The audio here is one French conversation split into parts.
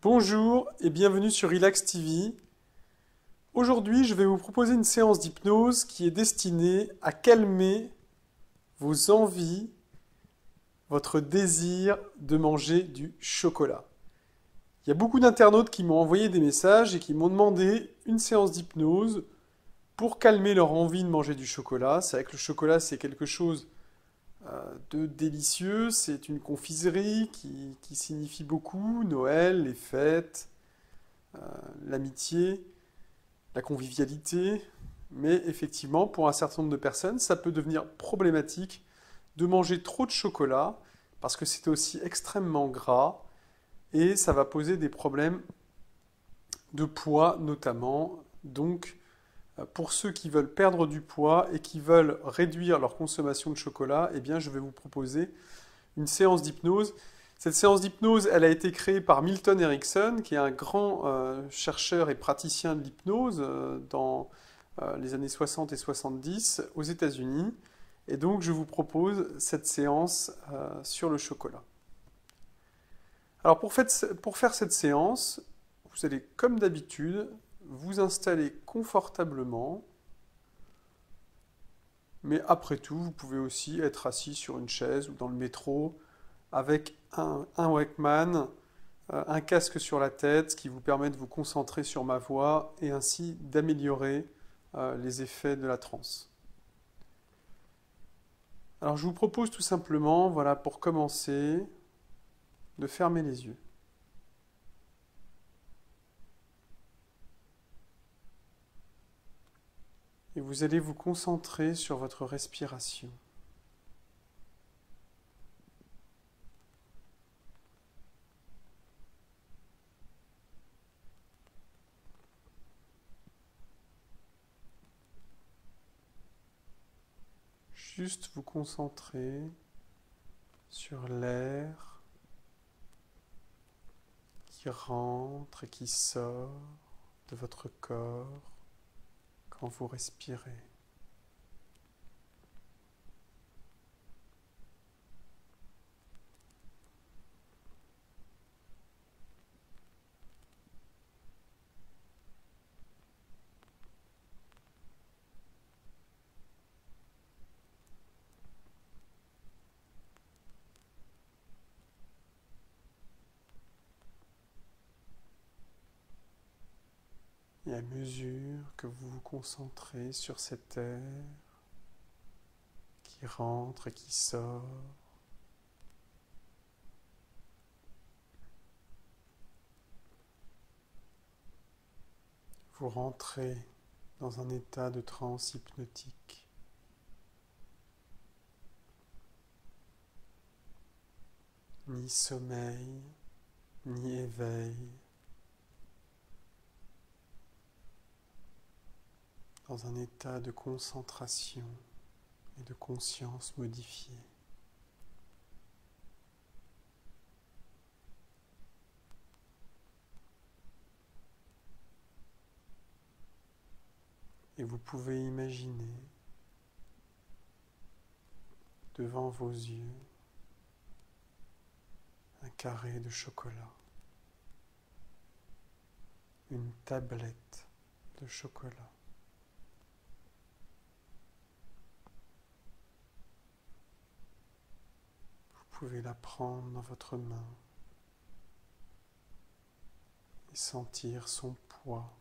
Bonjour et bienvenue sur Relax TV. Aujourd'hui, je vais vous proposer une séance d'hypnose qui est destinée à calmer vos envies, votre désir de manger du chocolat. Il y a beaucoup d'internautes qui m'ont envoyé des messages et qui m'ont demandé une séance d'hypnose pour calmer leur envie de manger du chocolat. C'est vrai que le chocolat, c'est quelque chose de délicieux, c'est une confiserie qui signifie beaucoup, Noël, les fêtes, l'amitié, la convivialité, mais effectivement, pour un certain nombre de personnes, ça peut devenir problématique de manger trop de chocolat, parce que c'est aussi extrêmement gras, et ça va poser des problèmes de poids notamment. Donc, pour ceux qui veulent perdre du poids et qui veulent réduire leur consommation de chocolat, eh bien, je vais vous proposer une séance d'hypnose. Cette séance d'hypnose, elle a été créée par Milton Erickson, qui est un grand chercheur et praticien de l'hypnose dans les années 60 et 70 aux États-Unis. Et donc, je vous propose cette séance sur le chocolat. Alors, pour faire cette séance, vous allez, comme d'habitude, vous installer confortablement. Mais après tout, vous pouvez aussi être assis sur une chaise ou dans le métro avec un Walkman, un casque sur la tête qui vous permet de vous concentrer sur ma voix et ainsi d'améliorer les effets de la transe. Alors je vous propose tout simplement, voilà, pour commencer, de fermer les yeux. Et vous allez vous concentrer sur votre respiration. Juste vous concentrer sur l'air qui rentre et qui sort de votre corps quand vous respirez. Et à mesure que vous vous concentrez sur cet air qui rentre et qui sort, vous rentrez dans un état de transe hypnotique. Ni sommeil, ni éveil. Dans un état de concentration et de conscience modifiée. Et vous pouvez imaginer devant vos yeux un carré de chocolat, une tablette de chocolat. Vous pouvez la prendre dans votre main et sentir son poids,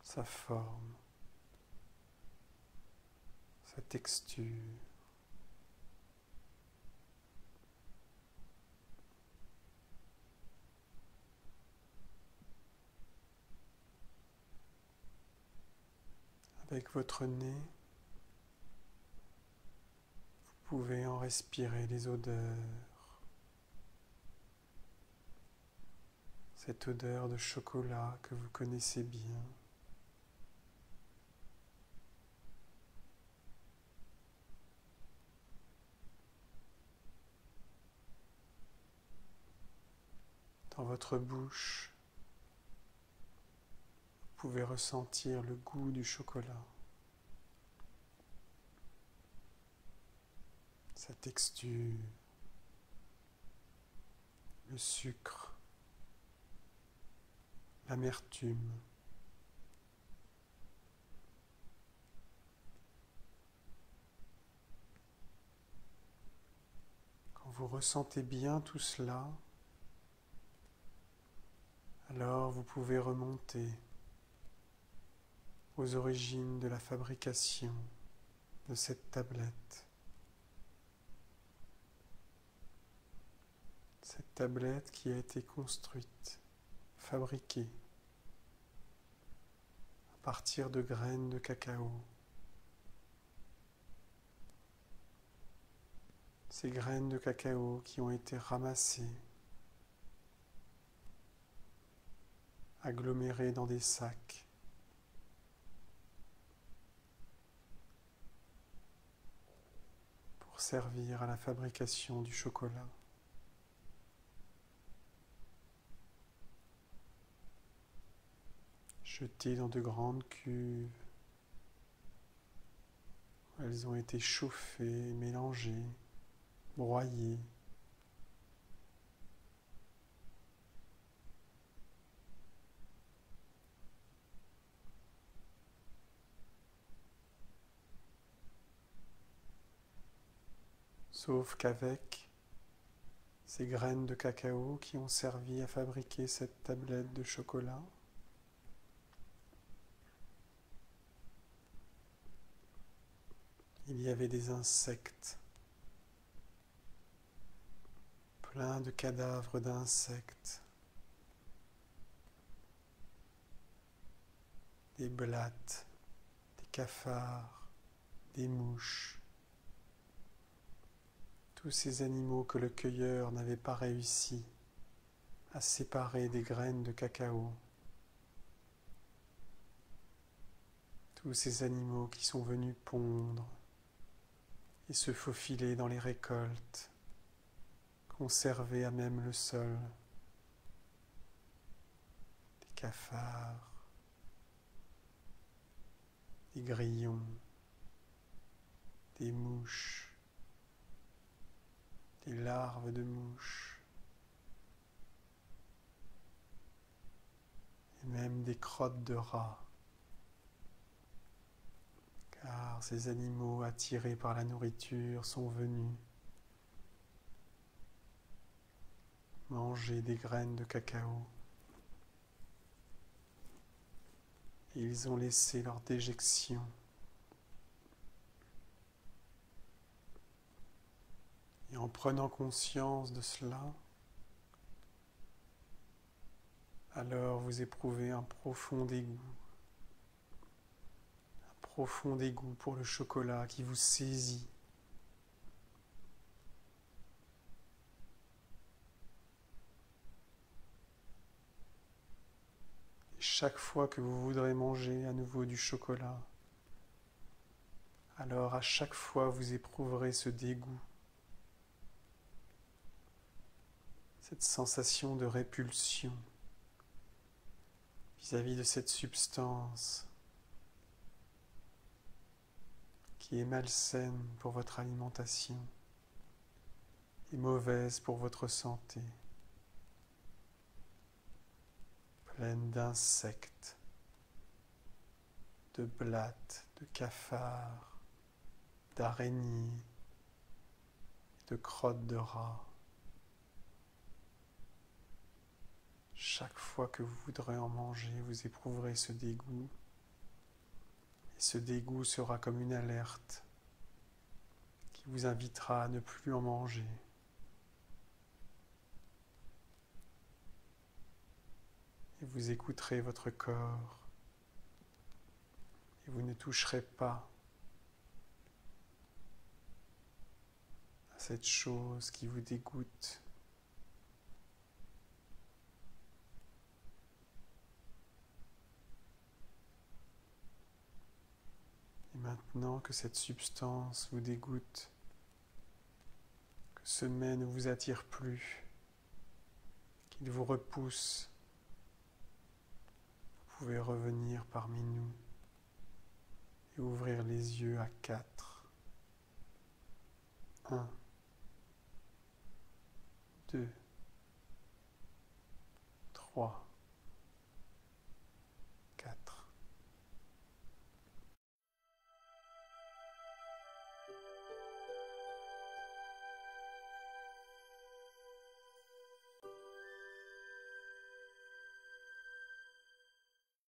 sa forme, sa texture. Avec votre nez, vous pouvez en respirer les odeurs. Cette odeur de chocolat que vous connaissez bien. Dans votre bouche, vous pouvez ressentir le goût du chocolat, sa texture, le sucre, l'amertume. Quand vous ressentez bien tout cela, alors vous pouvez remonter aux origines de la fabrication de cette tablette. Cette tablette qui a été construite, fabriquée à partir de graines de cacao. Ces graines de cacao qui ont été ramassées, agglomérées dans des sacs, pour servir à la fabrication du chocolat. Jetées dans de grandes cuves où elles ont été chauffées, mélangées, broyées. Sauf qu'avec ces graines de cacao qui ont servi à fabriquer cette tablette de chocolat, il y avait des insectes, plein de cadavres d'insectes, des blattes, des cafards, des mouches, tous ces animaux que le cueilleur n'avait pas réussi à séparer des graines de cacao. Tous ces animaux qui sont venus pondre et se faufiler dans les récoltes, conserver à même le sol, des cafards, des grillons, des mouches, des larves de mouches, et même des crottes de rats. Car ces animaux attirés par la nourriture sont venus manger des graines de cacao. Et ils ont laissé leur déjection. Et en prenant conscience de cela, alors vous éprouvez un profond dégoût pour le chocolat qui vous saisit. Et chaque fois que vous voudrez manger à nouveau du chocolat, alors à chaque fois vous éprouverez ce dégoût, cette sensation de répulsion vis-à-vis de cette substance qui est malsaine pour votre alimentation et mauvaise pour votre santé, pleine d'insectes, de blattes, de cafards, d'araignées, de crottes de rats. Chaque fois que vous voudrez en manger, vous éprouverez ce dégoût. Et ce dégoût sera comme une alerte qui vous invitera à ne plus en manger. Et vous écouterez votre corps. Et vous ne toucherez pas à cette chose qui vous dégoûte. Et maintenant que cette substance vous dégoûte, que ce mets ne vous attire plus, qu'il vous repousse, vous pouvez revenir parmi nous et ouvrir les yeux à 4. 1, 2, 3.